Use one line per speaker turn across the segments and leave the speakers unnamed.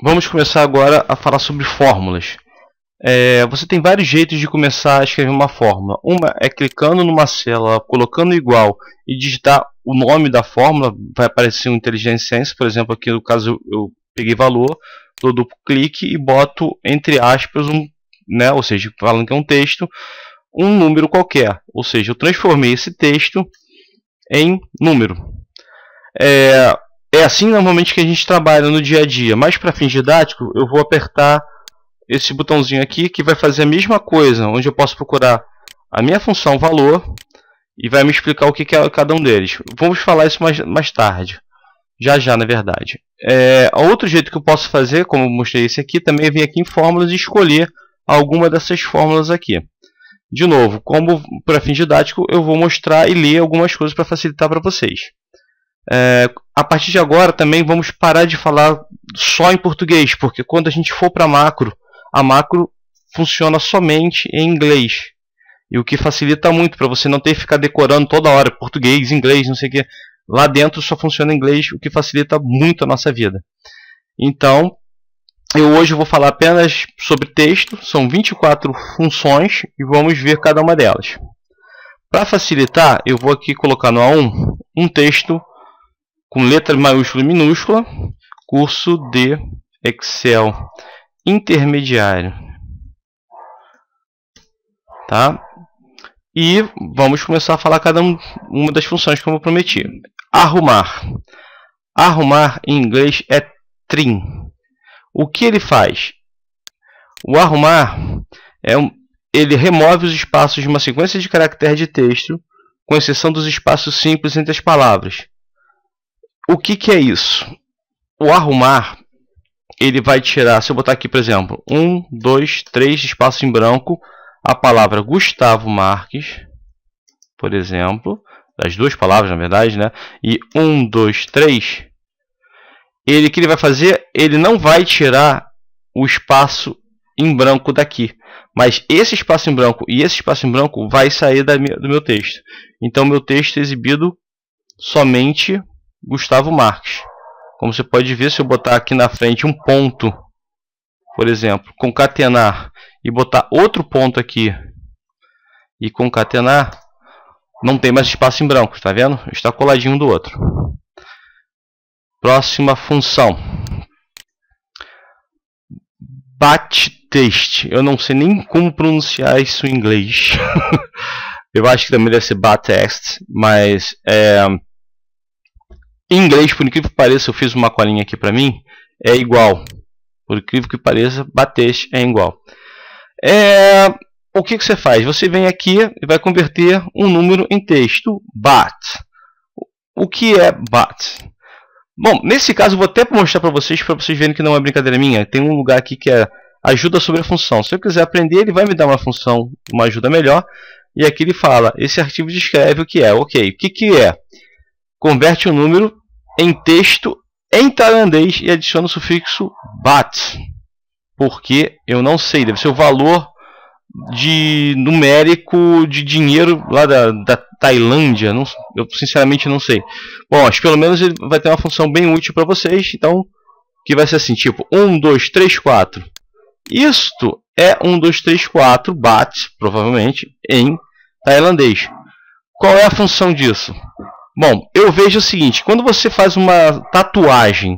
Vamos começar agora a falar sobre fórmulas. Você tem vários jeitos de começar a escrever uma fórmula. Uma é clicando numa célula, colocando igual e digitar o nome da fórmula. Vai aparecer um IntelliSense Sense, por exemplo, aqui no caso eu peguei valor, dou duplo clique e boto entre aspas ou seja, falando que é um texto, um número qualquer. Ou seja, eu transformei esse texto em número. É assim normalmente que a gente trabalha no dia a dia, mas para fins didáticos eu vou apertar esse botãozinho aqui que vai fazer a mesma coisa, onde eu posso procurar a minha função valor e vai me explicar o que é cada um deles. Vamos falar isso mais tarde, já na verdade. Outro jeito que eu posso fazer, como eu mostrei esse aqui, também é vir aqui em fórmulas e escolher alguma dessas fórmulas aqui. De novo, como para fins didáticos, eu vou mostrar e ler algumas coisas para facilitar para vocês. A partir de agora também vamos parar de falar só em português, porque quando a gente for para a macro funciona somente em inglês, e o que facilita muito para você não ter que ficar decorando toda hora português, inglês, não sei o que. Lá dentro só funciona em inglês, o que facilita muito a nossa vida. Então eu hoje vou falar apenas sobre texto. São 24 funções e vamos ver cada uma delas. Para facilitar, eu vou aqui colocar no A1 um texto com letra maiúscula e minúscula, curso de Excel intermediário, tá? E vamos começar a falar cada uma das funções como eu prometi. Arrumar. Arrumar em inglês é trim. O que ele faz? O arrumar ele remove os espaços de uma sequência de caracteres de texto, com exceção dos espaços simples entre as palavras. O que é isso? O arrumar, ele vai tirar, se eu botar aqui, por exemplo, 1, 2, 3 espaços em branco, a palavra Gustavo Marques, por exemplo, das duas palavras, na verdade, né? E 1, 2, 3, o que ele vai fazer? Ele não vai tirar o espaço em branco daqui, mas esse espaço em branco e esse espaço em branco vai sair do meu texto. Então, meu texto é exibido somente Gustavo Marques. Como você pode ver, se eu botar aqui na frente um ponto, por exemplo, concatenar, e botar outro ponto aqui e concatenar, não tem mais espaço em branco, está vendo? Está coladinho um do outro. Próxima função. Backtext. Eu não sei nem como pronunciar isso em inglês. Eu acho que também deve ser backtext, mas em inglês, por incrível que pareça, eu fiz uma colinha aqui para mim, é igual. Por incrível que pareça, backtext é igual. O que você faz? Você vem aqui e vai converter um número em texto. Bat. O que é bat? Bom, nesse caso eu vou até mostrar para vocês verem que não é brincadeira minha. Tem um lugar aqui que é ajuda sobre a função. Se eu quiser aprender, ele vai me dar uma função, uma ajuda melhor. E aqui ele fala, esse artigo descreve o que é. Ok, o que é? Converte um número em texto em tailandês e adiciona o sufixo bat. Porque eu não sei, deve ser o valor numérico de dinheiro lá da Tailândia. Eu sinceramente não sei. Bom, mas pelo menos ele vai ter uma função bem útil para vocês. Então, que vai ser assim, tipo 1, 2, 3, 4. Isto é 1, 2, 3, 4 baht, provavelmente, em tailandês. Qual é a função disso? Bom, eu vejo o seguinte, quando você faz uma tatuagem,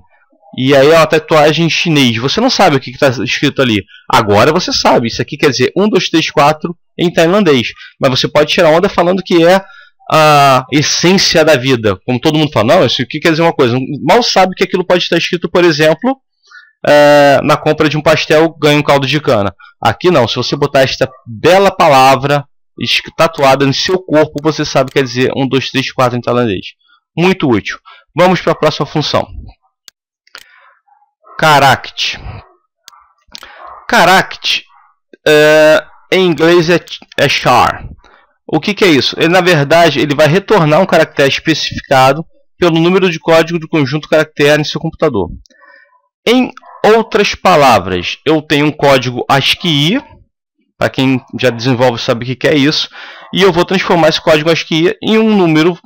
e aí é uma tatuagem em chinês, você não sabe o que está escrito ali. Agora você sabe, isso aqui quer dizer 1, 2, 3, 4 em tailandês. Mas você pode tirar onda falando que é a essência da vida. Como todo mundo fala, não, isso aqui quer dizer uma coisa. Mal sabe que aquilo pode estar escrito, por exemplo, na compra de um pastel ganha um caldo de cana. Aqui não, se você botar esta bela palavra tatuada no seu corpo, você sabe que quer dizer 1, 2, 3, 4 em tailandês. Muito útil. Vamos para a próxima função. Character. Character em inglês é char. O que é isso? Na verdade, ele vai retornar um caractere especificado pelo número de código do conjunto caractere em seu computador. Em outras palavras, eu tenho um código ASCII, para quem já desenvolve sabe o que é isso, e eu vou transformar esse código ASCII em um número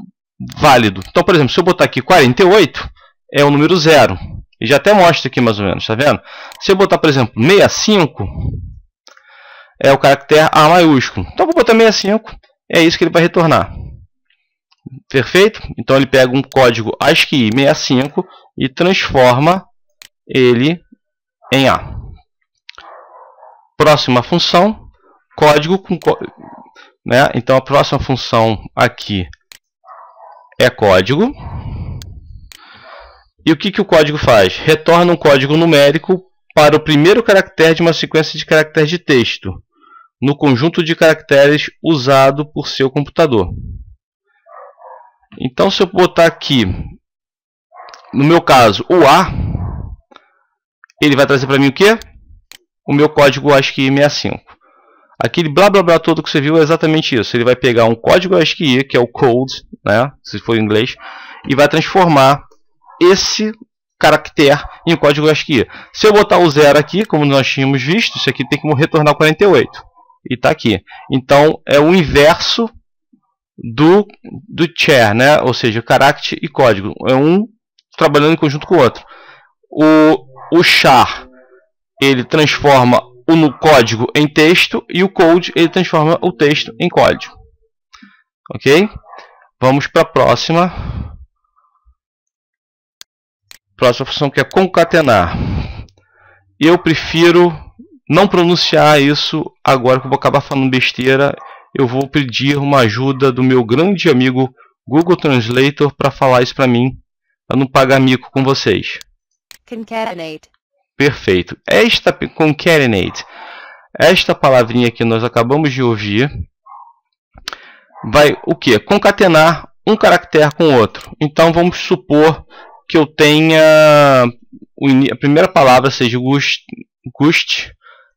válido. Então, por exemplo, se eu botar aqui 48, é o número 0. E já até mostra aqui mais ou menos, tá vendo? Se eu botar, por exemplo, 65, é o caractere A maiúsculo. Então eu vou botar 65, é isso que ele vai retornar. Perfeito? Então ele pega um código ASCII 65 e transforma ele em A. Próxima função, código com né? Então a próxima função aqui é código. E o que o código faz? Retorna um código numérico para o primeiro caractere de uma sequência de caracteres de texto, no conjunto de caracteres usado por seu computador. Então, se eu botar aqui, no meu caso, o A, ele vai trazer para mim o quê? O meu código ASCII 65. Aquele blá blá blá todo que você viu é exatamente isso. Ele vai pegar um código ASCII, que é o code, né, se for em inglês, e vai transformar esse caractere em código ASCII. Se eu botar o 0 aqui, como nós tínhamos visto, isso aqui tem que retornar 48. E está aqui. Então, é o inverso do char, né? Ou seja, caractere e código. É um trabalhando em conjunto com o outro. O char, ele transforma o código em texto, e o code, ele transforma o texto em código. Ok? Vamos para a próxima. Próxima função, que é concatenar. Eu prefiro não pronunciar isso agora, que eu vou acabar falando besteira. Eu vou pedir uma ajuda do meu grande amigo Google Translator para falar isso para mim, para não pagar mico com vocês.
Concatenate.
Perfeito. Concatenate. Esta palavrinha que nós acabamos de ouvir vai o quê? Concatenar um caractere com outro. Então vamos supor que eu tenha a primeira palavra seja gust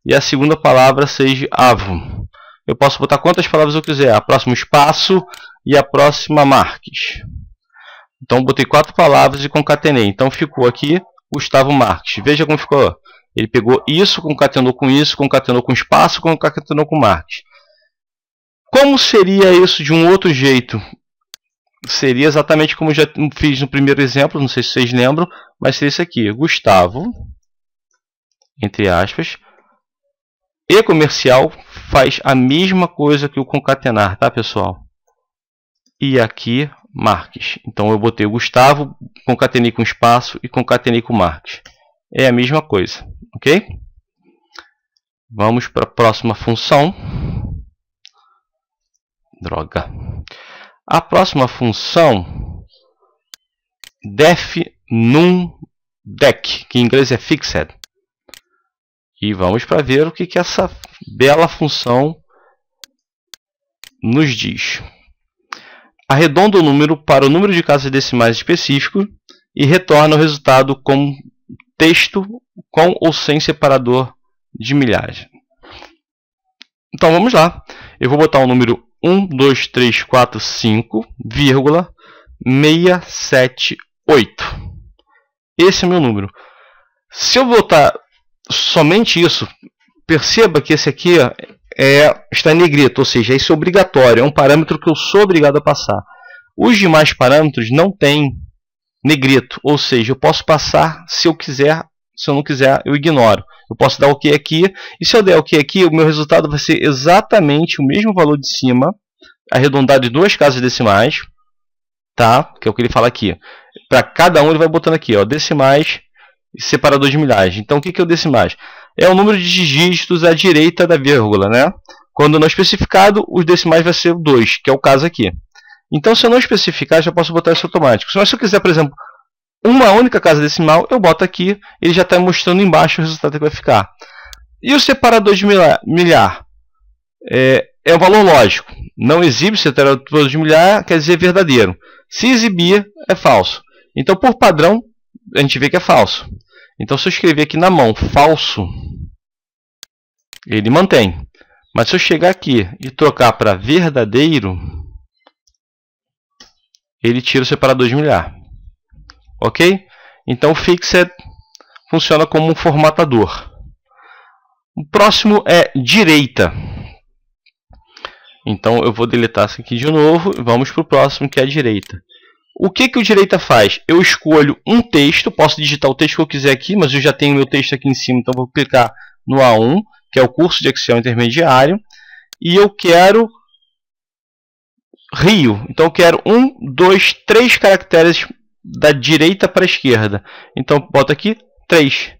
e a segunda palavra seja avo. Eu posso botar quantas palavras eu quiser. A próxima espaço e a próxima Marques. Então botei 4 palavras e concatenei. Então ficou aqui Gustavo Marques. Veja como ficou. Ele pegou isso, concatenou com espaço, concatenou com Marques. Como seria isso de um outro jeito? Seria exatamente como eu já fiz no primeiro exemplo, não sei se vocês lembram, mas seria isso aqui. Gustavo, entre aspas, e comercial faz a mesma coisa que o concatenar, tá, pessoal? E aqui, Marques. Então eu botei o Gustavo, concatenei com espaço e concatenei com Marques. É a mesma coisa, ok? Vamos para a próxima função. Droga. A próxima função, def num dec, que em inglês é fixed. E vamos para ver o que essa bela função nos diz. Arredonda o número para o número de casas decimais específico e retorna o resultado com texto com ou sem separador de milhagem. Então vamos lá. Eu vou botar o número 1, 2, 3, 4, 5, 678. Esse é o meu número. Se eu botar somente isso, perceba que esse aqui está em negrito, ou seja, isso é obrigatório, é um parâmetro que eu sou obrigado a passar. Os demais parâmetros não têm negrito, ou seja, eu posso passar se eu quiser, se eu não quiser, eu ignoro. Eu posso dar OK aqui, e se eu der OK aqui, o meu resultado vai ser exatamente o mesmo valor de cima, arredondado de 2 casas decimais, tá? Que é o que ele fala aqui. Para cada um ele vai botando aqui, ó, decimais e separador de milhagem. Então o que é o decimais? É o número de dígitos à direita da vírgula, né? Quando não especificado, os decimais vai ser 2, que é o caso aqui. Então se eu não especificar, já posso botar isso automático. Mas se eu quiser, por exemplo, uma única casa decimal, eu boto aqui, ele já está mostrando embaixo o resultado que vai ficar. E o separador de milhar? É um valor lógico. Não exibe separador de milhar, quer dizer verdadeiro. Se exibir, é falso. Então, por padrão, a gente vê que é falso. Então, se eu escrever aqui na mão falso, ele mantém. Mas se eu chegar aqui e trocar para verdadeiro, ele tira o separador de milhar. Ok? Então, o fixed funciona como um formatador. O próximo é direita. Então, eu vou deletar isso aqui de novo e vamos para o próximo, que é a direita. O que o direita faz? Eu escolho um texto, posso digitar o texto que eu quiser aqui, mas eu já tenho meu texto aqui em cima, então vou clicar no A1, que é o curso de Excel intermediário, e eu quero Rio. Então eu quero 1, 2, 3 caracteres da direita para a esquerda. Então eu boto aqui 3.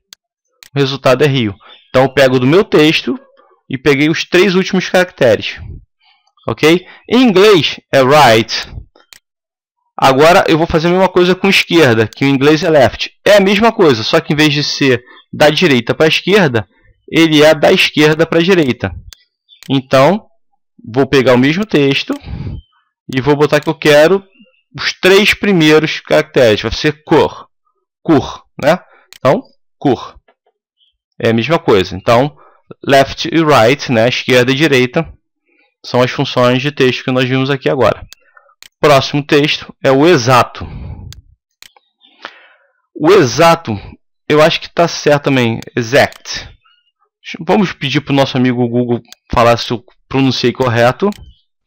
O resultado é Rio. Então eu pego do meu texto e peguei os 3 últimos caracteres. Ok? Em inglês é right. Agora eu vou fazer a mesma coisa com esquerda, que em inglês é left. É a mesma coisa, só que em vez de ser da direita para a esquerda, ele é da esquerda para a direita. Então, vou pegar o mesmo texto e vou botar que eu quero os 3 primeiros caracteres. Vai ser cor. Cor, né? Então, cor. É a mesma coisa. Então, left e right, né? Esquerda e direita, são as funções de texto que nós vimos aqui agora. Próximo texto é o exato. O exato, eu acho que está certo também. Exact. Vamos pedir para o nosso amigo Google falar se eu pronunciei correto.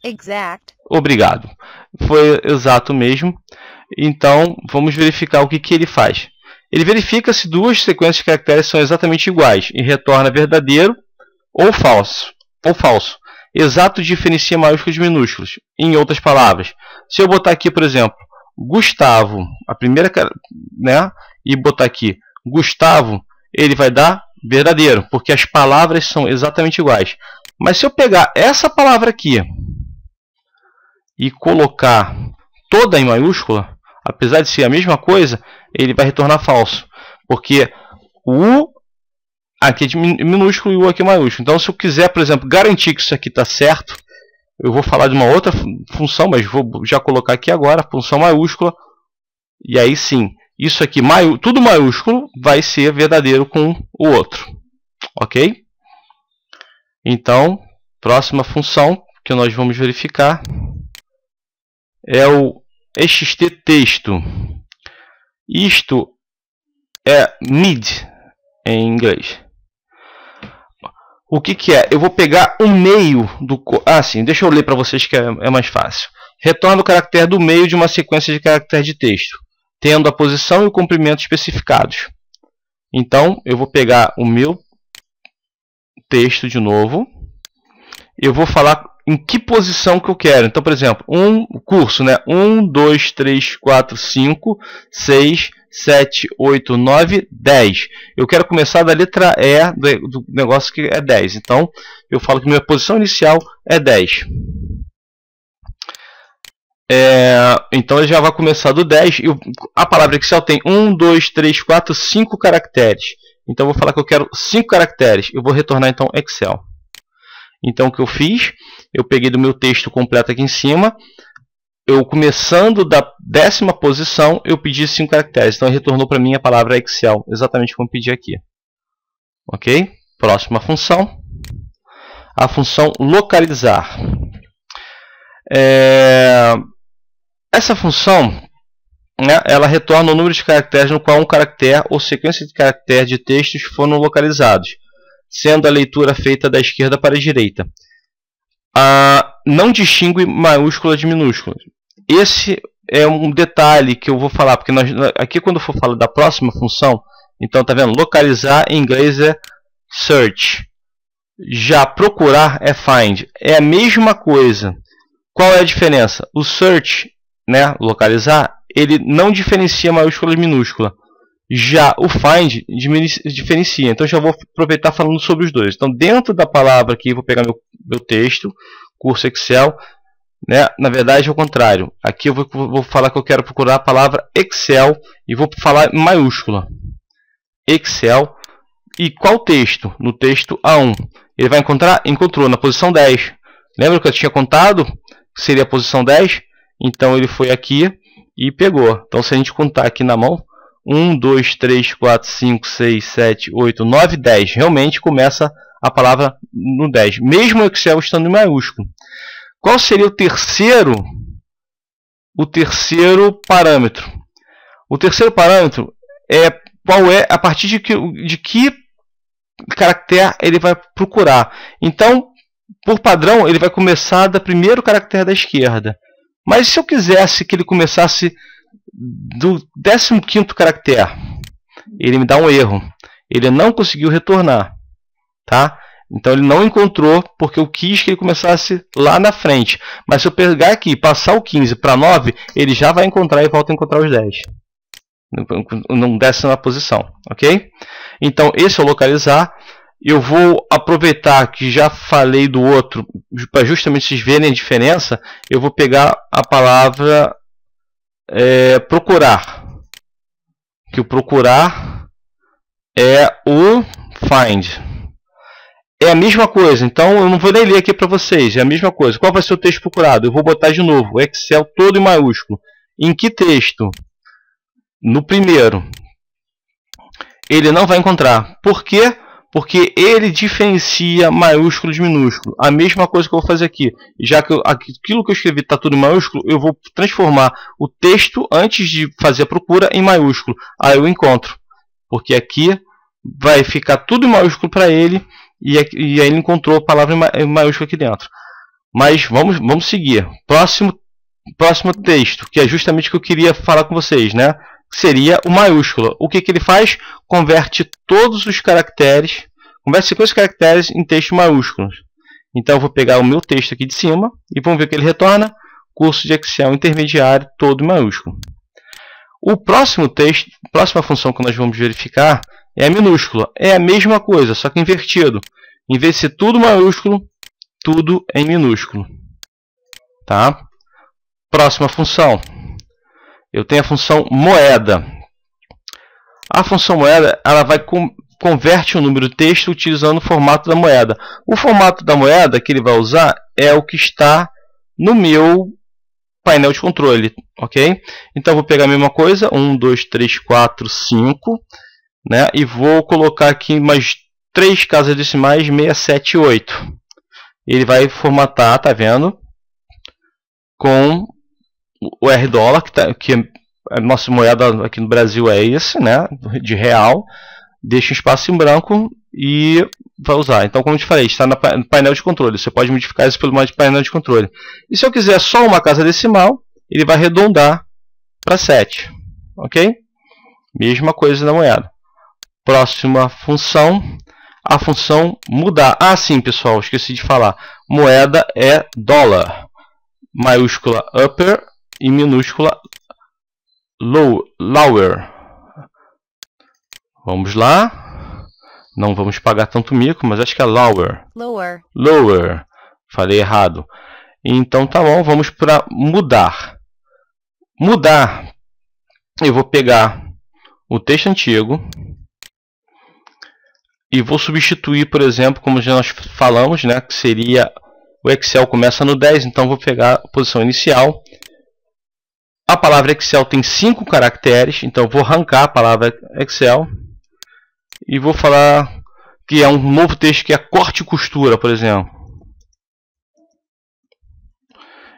Exact.
Obrigado. Foi exato mesmo. Então, vamos verificar o que ele faz. Ele verifica se 2 sequências de caracteres são exatamente iguais e retorna verdadeiro ou falso. Exato diferencia maiúsculos de minúsculos. Em outras palavras, se eu botar aqui, por exemplo, Gustavo, a primeira, né, e botar aqui Gustavo, ele vai dar verdadeiro, porque as palavras são exatamente iguais. Mas se eu pegar essa palavra aqui e colocar toda em maiúscula, apesar de ser a mesma coisa, ele vai retornar falso, porque o U aqui é de minúsculo e o U aqui é maiúsculo. Então, se eu quiser, por exemplo, garantir que isso aqui está certo, eu vou falar de uma outra função, mas vou já colocar aqui agora, função maiúscula, e aí sim, isso aqui, tudo maiúsculo, vai ser verdadeiro com o outro. Ok? Então, próxima função que nós vamos verificar é o xttexto. Isto é mid em inglês. O que é? Eu vou pegar o meio do... sim, deixa eu ler para vocês que é mais fácil. Retorna o caractere do meio de uma sequência de caracteres de texto, tendo a posição e o comprimento especificados. Então, eu vou pegar o meu texto de novo. Eu vou falar em que posição que eu quero. Então, por exemplo, o curso, né? 1, 2, 3, 4, 5, 6, 7, 8, 9, 10. Eu quero começar da letra E do negócio que é 10. Então, eu falo que minha posição inicial é 10. Então, ele já vai começar do 10. A palavra Excel tem 1, 2, 3, 4, 5 caracteres. Então, eu vou falar que eu quero 5 caracteres. Eu vou retornar, então, Excel. Então, o que eu fiz? Eu peguei do meu texto completo aqui em cima. Eu, começando da 10ª posição, eu pedi 5 caracteres. Então, ele retornou para mim a palavra Excel, exatamente como eu pedi aqui. Ok? Próxima função. A função localizar. Essa função, né, ela retorna o número de caracteres no qual um caractere ou sequência de caracteres de textos foram localizados, sendo a leitura feita da esquerda para a direita. Não distingue maiúscula de minúscula. Esse é um detalhe que eu vou falar, porque aqui quando eu for falar da próxima função, então tá vendo? Localizar em inglês é search. Já procurar é find. É a mesma coisa. Qual é a diferença? O search, né, localizar, ele não diferencia maiúscula de minúscula. Já o find diferencia. Então já vou aproveitar falando sobre os dois. Então dentro da palavra aqui, vou pegar meu texto, curso Excel, né? Na verdade é o contrário. Aqui eu vou falar que eu quero procurar a palavra Excel e vou falar em maiúscula. Excel. E qual texto? No texto A1. Ele vai encontrar? Encontrou na posição 10. Lembra que eu tinha contado? Seria a posição 10. Então ele foi aqui e pegou. Então se a gente contar aqui na mão, 1, 2, 3, 4, 5, 6, 7, 8, 9, 10. Realmente começa a palavra no 10. Mesmo o Excel estando em maiúsculo. Qual seria o terceiro parâmetro? O terceiro parâmetro é qual é a partir de que caractere ele vai procurar. Então, por padrão, ele vai começar do primeiro caractere da esquerda. Mas se eu quisesse que ele começasse do 15º caractere, ele me dá um erro. Ele não conseguiu retornar, tá? Então ele não encontrou porque eu quis que ele começasse lá na frente. Mas se eu pegar aqui e passar o 15 para 9, ele já vai encontrar e volta a encontrar os 10. Não desce na posição, ok? Então esse é o localizar. Eu vou aproveitar que já falei do outro, para justamente vocês verem a diferença. Eu vou pegar a palavra procurar. Que o procurar é o find. É a mesma coisa, então eu não vou nem ler aqui para vocês, é a mesma coisa. Qual vai ser o texto procurado? Eu vou botar de novo o Excel todo em maiúsculo. Em que texto? No primeiro. Ele não vai encontrar. Por quê? Porque ele diferencia maiúsculo de minúsculo. A mesma coisa que eu vou fazer aqui. Já que aquilo que eu escrevi está tudo em maiúsculo, eu vou transformar o texto, antes de fazer a procura, em maiúsculo. Aí eu encontro. Porque aqui vai ficar tudo em maiúsculo para ele. E aí ele encontrou a palavra em maiúsculo aqui dentro. Mas vamos seguir. Próximo texto, que é justamente o que eu queria falar com vocês, né? Seria o maiúsculo. O que ele faz? Converte todos os caracteres, converte 50 caracteres em texto maiúsculo. Então eu vou pegar o meu texto aqui de cima e vamos ver o que ele retorna. Curso de Excel intermediário todo em maiúsculo. O próximo texto, próxima função que nós vamos verificar é a minúscula. É a mesma coisa, só que invertido. Em vez de ser tudo maiúsculo, tudo em minúsculo. Tá? Próxima função. Eu tenho a função moeda. A função moeda, ela vai converte o número de texto utilizando o formato da moeda. O formato da moeda que ele vai usar é o que está no meu painel de controle, ok? Então eu vou pegar a mesma coisa, 1, 2, 3, 4, 5, né? E vou colocar aqui mais 3 casas decimais, 6, 7 e 8. Ele vai formatar, tá vendo? Com o R$, que a nossa moeda aqui no Brasil é esse, né? De real. Deixa um espaço em branco e vai usar. Então, como eu te falei, está no painel de controle. Você pode modificar isso pelo painel de controle. E se eu quiser só uma casa decimal, ele vai arredondar para 7. Ok? Mesma coisa na moeda. Próxima função, a função mudar. Ah, sim, pessoal, esqueci de falar. Moeda é dólar. Maiúscula upper e minúscula lower. Vamos lá. Não vamos pagar tanto mico, mas acho que é lower.
Lower.
Lower. Falei errado. Então tá bom, vamos para mudar. Mudar. Eu vou pegar o texto antigo e vou substituir, por exemplo, como já nós falamos, né, que seria o Excel começa no 10, então vou pegar a posição inicial. A palavra Excel tem 5 caracteres, então vou arrancar a palavra Excel e vou falar que é um novo texto que é corte e costura, por exemplo.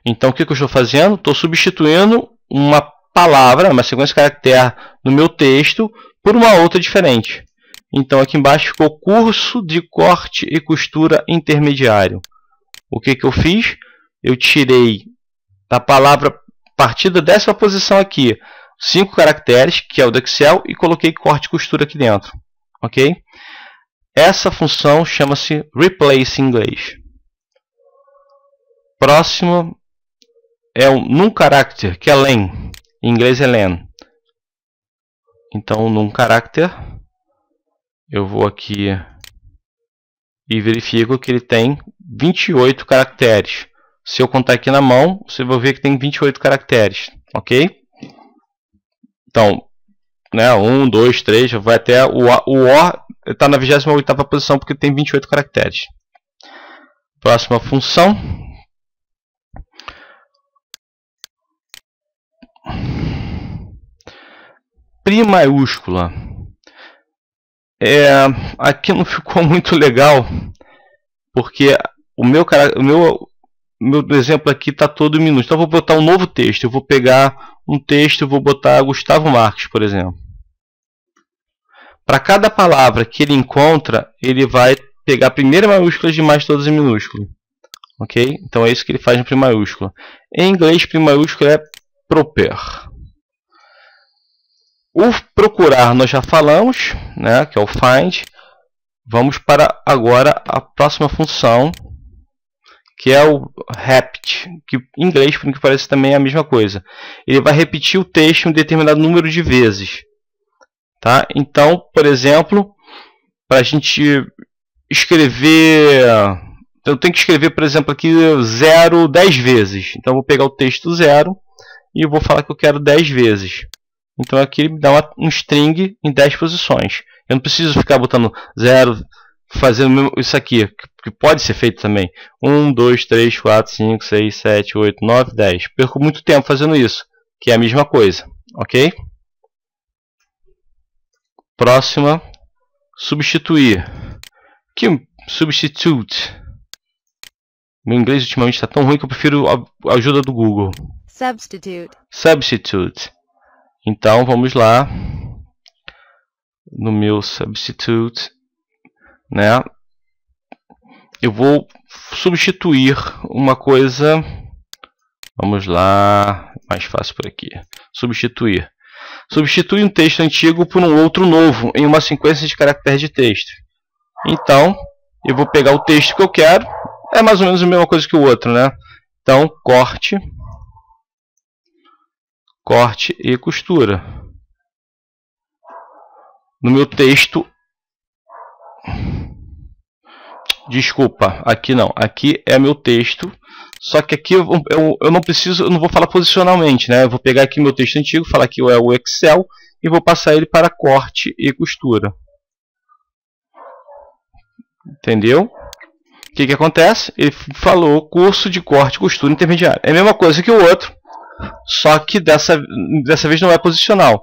Então o que eu estou fazendo? Estou substituindo uma palavra, uma sequência de caracteres no meu texto por uma outra diferente. Então aqui embaixo ficou curso de corte e costura intermediário. O que eu fiz? Eu tirei da palavra partida dessa posição aqui 5 caracteres, que é o do Excel, e coloquei corte e costura aqui dentro. Ok? Essa função chama-se replace em inglês. Próximo é o num character, que é len. Em inglês é len. Então, num character, eu vou aqui e verifico que ele tem 28 caracteres. Se eu contar aqui na mão, você vai ver que tem 28 caracteres. Ok? Então, né, 1, 2, 3, vai até o O está na 28ª posição porque tem 28 caracteres. Próxima função. Pri maiúscula. Aqui não ficou muito legal, porque o meu exemplo aqui está todo em minúsculo. Então eu vou botar um novo texto. Eu vou pegar um texto e vou botar Gustavo Marques, por exemplo. Para cada palavra que ele encontra, ele vai pegar a primeira maiúscula de mais todas em minúsculo. Ok? Então é isso que ele faz no pri maiúscula. Em inglês, pri maiúscula é proper. O procurar nós já falamos, né, que é o find. Vamos para agora a próxima função, que é o repeat, que em inglês, por que parece, também é a mesma coisa. Ele vai repetir o texto um determinado número de vezes. Tá? Então, por exemplo, para a gente escrever, eu tenho que escrever, por exemplo, aqui 0 10 vezes. Então, eu vou pegar o texto 0 e eu vou falar que eu quero 10 vezes. Então, aqui ele me dá um string em 10 posições. Eu não preciso ficar botando 0, fazendo isso aqui, que pode ser feito também. 1, 2, 3, 4, 5, 6, 7, 8, 9, 10. Perco muito tempo fazendo isso, que é a mesma coisa. Ok? Próxima, substituir. Que substitute? Meu inglês ultimamente está tão ruim que eu prefiro a ajuda do Google.
Substitute.
Substitute. Então vamos lá no meu substitute, né? Eu vou substituir uma coisa. Vamos lá, mais fácil por aqui. Substituir. Substitui um texto antigo por um outro novo em uma sequência de caracteres de texto. Então, eu vou pegar o texto que eu quero. É mais ou menos a mesma coisa que o outro, né? Então, corte e costura. No meu texto, desculpa, aqui não. Aqui é meu texto. Só que aqui eu não preciso, eu não vou falar posicionalmente, né? Eu vou pegar aqui meu texto antigo, falar que é o Excel e vou passar ele para corte e costura. Entendeu? O que acontece? Ele falou curso de corte e costura intermediário. É a mesma coisa que o outro, só que dessa vez não é posicional.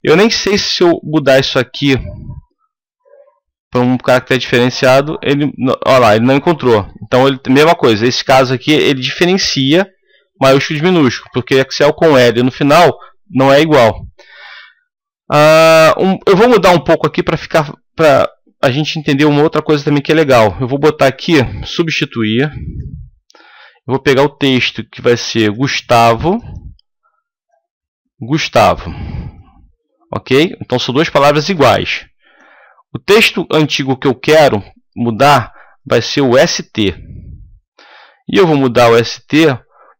Eu nem sei se eu mudar isso aqui para um caractere diferenciado, olha lá, ele não encontrou. Então, mesma coisa, esse caso aqui, ele diferencia maiúsculo de minúsculo, porque Excel com L no final não é igual. Eu vou mudar um pouco aqui para a gente entender uma outra coisa também que é legal. Eu vou botar aqui, substituir. Eu vou pegar o texto que vai ser Gustavo. Ok? Então, são duas palavras iguais. O texto antigo que eu quero mudar vai ser o ST. E eu vou mudar o ST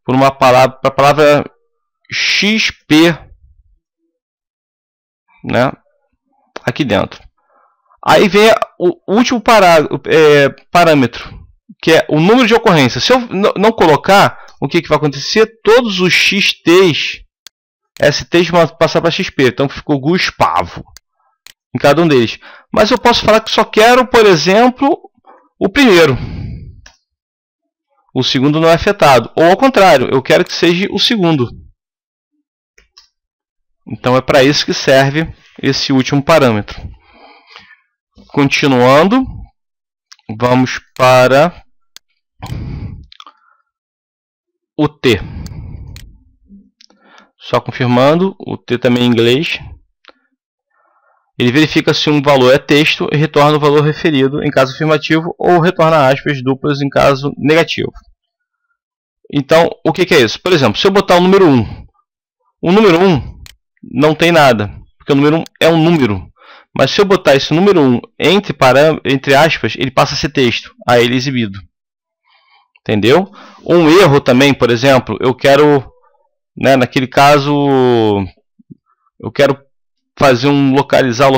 por uma palavra, para a palavra XP, né? Aqui dentro. Aí vem o último parâmetro, que é o número de ocorrência. Se eu não colocar, o que vai acontecer? Todos os STs vão passar para XP. Então ficou Guspavo em cada um deles. Mas eu posso falar que só quero, por exemplo, o primeiro. O segundo não é afetado. Ou ao contrário, eu quero que seja o segundo. Então é para isso que serve esse último parâmetro. Continuando, vamos para o T. Só confirmando, o T também em inglês. Ele verifica se um valor é texto e retorna o valor referido em caso afirmativo ou retorna aspas duplas em caso negativo. Então, o que é isso? Por exemplo, se eu botar o número 1. O número 1 não tem nada, porque o número 1 é um número. Mas se eu botar esse número 1 entre aspas, ele passa a ser texto, a ele exibido. Entendeu? Um erro também, por exemplo, eu quero, né, naquele caso, eu quero fazer um localizar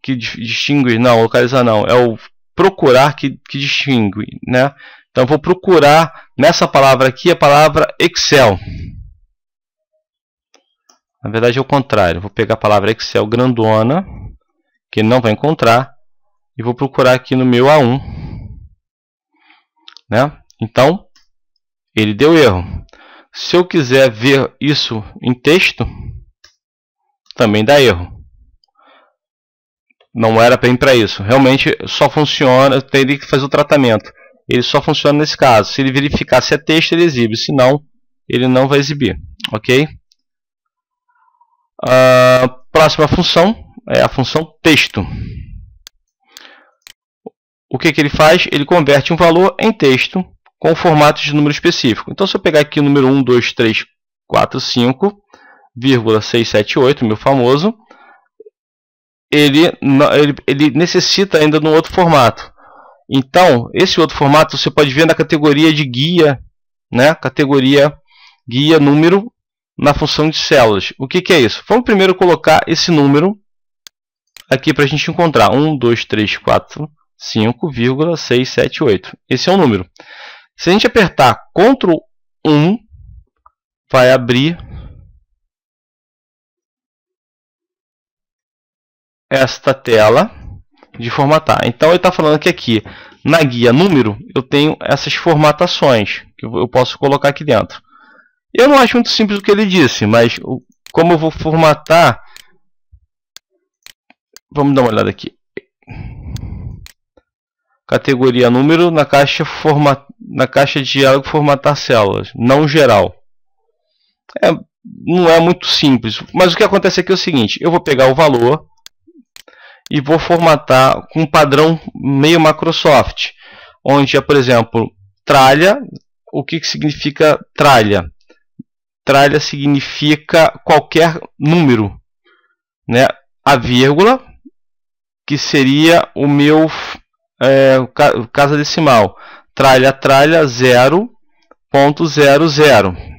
que distingue, não, localizar não, é o procurar que distingue, né? Então eu vou procurar nessa palavra aqui a palavra Excel. Na verdade é o contrário, vou pegar a palavra Excel grandona, que ele não vai encontrar, e vou procurar aqui no meu A1, né? Então ele deu erro. Se eu quiser ver isso em texto, também dá erro. Não era bem para isso. Realmente só funciona, eu teria que fazer o tratamento. Ele só funciona nesse caso. Se ele verificar se é texto, ele exibe. Se não, ele não vai exibir. Ok? A próxima função é a função texto. O que ele faz? Ele converte um valor em texto com formato de número específico. Então, se eu pegar aqui o número 1, 2, 3, 4, 5, 678, meu famoso, ele necessita ainda de um outro formato. Então, esse outro formato você pode ver na categoria de guia, né? Categoria guia número na função de células. O que é isso? Vamos primeiro colocar esse número aqui para a gente encontrar. 1, 2, 3, 4, 5,678. Esse é o número. Se a gente apertar Ctrl 1, vai abrir esta tela de formatar. Então ele está falando que aqui na guia número eu tenho essas formatações que eu posso colocar aqui dentro. Eu não acho muito simples o que ele disse, mas como eu vou formatar, vamos dar uma olhada aqui. Categoria número na caixa de diálogo formatar células, não geral. Não é muito simples, mas o que acontece aqui é o seguinte: eu vou pegar o valor e vou formatar com um padrão meio Microsoft, onde é, por exemplo, tralha. O que significa tralha? Tralha significa qualquer número, né? A vírgula, que seria o meu casa decimal. Tralha 0.00.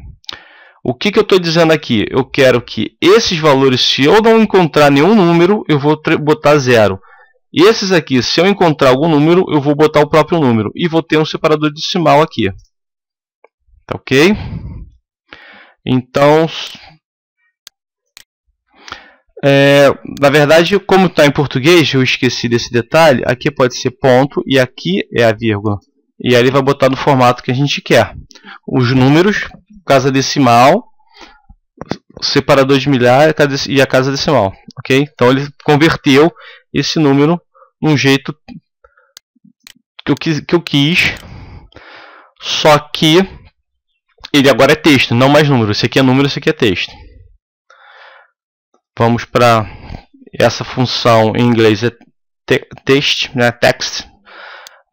O que eu estou dizendo aqui? Eu quero que esses valores, se eu não encontrar nenhum número, eu vou botar 0. E esses aqui, se eu encontrar algum número, eu vou botar o próprio número. E vou ter um separador decimal aqui. Tá ok? Então, na verdade, como está em português, eu esqueci desse detalhe. Aqui pode ser ponto e aqui é a vírgula. E aí ele vai botar no formato que a gente quer. Os números, casa decimal, separador de milhar e a casa decimal. Ok? Então ele converteu esse número num jeito que eu quis. Só que ele agora é texto, não mais número. Esse aqui é número, esse aqui é texto. Vamos para essa função, em inglês é text, né? Text.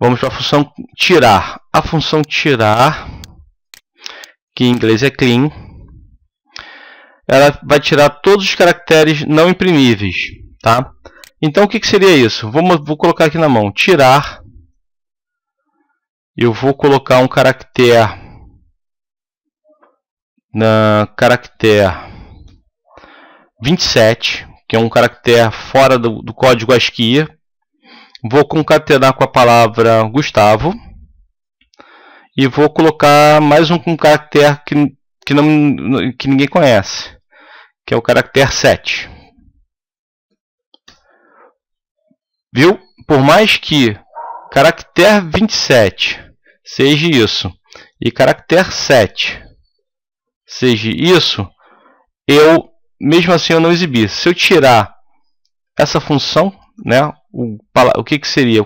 Vamos para a função tirar. A função tirar, que em inglês é clean, ela vai tirar todos os caracteres não imprimíveis, tá? Então o que seria isso? Vou colocar aqui na mão, tirar. Eu vou colocar um caractere caractere 27, que é um caractere fora do código ASCII. Vou concatenar com a palavra Gustavo. E vou colocar mais um caractere que ninguém conhece, que é o caractere 7. Viu? Por mais que caractere 27 seja isso e caractere 7 seja isso, mesmo assim eu não exibi. Se eu tirar essa função, né, o que seria?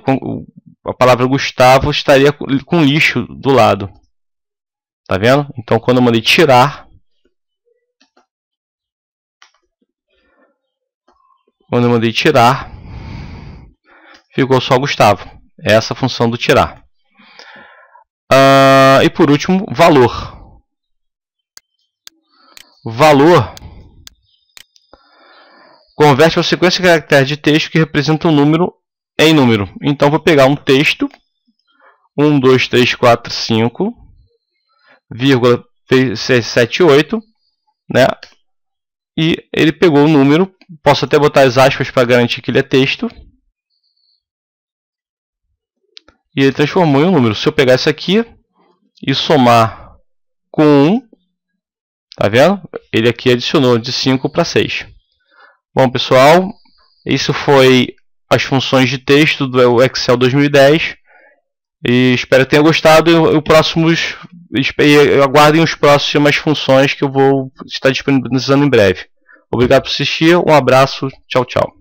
A palavra Gustavo estaria com lixo do lado. Tá vendo? Então quando eu mandei tirar, ficou só Gustavo. É essa a função do tirar. E por último, valor. Valor converte uma sequência de caracteres de texto que representa um número em número. Então vou pegar um texto 1, 2, 3, 4, 5, 678, né? E ele pegou o número. Posso até botar as aspas para garantir que ele é texto. E ele transformou em um número. Se eu pegar isso aqui e somar com 1, tá vendo? Ele aqui adicionou de 5 para 6. Bom, pessoal, isso foi as funções de texto do Excel 2010. E espero que tenham gostado. Aguardem os próximas funções que eu vou estar disponibilizando em breve. Obrigado por assistir. Um abraço. Tchau, tchau.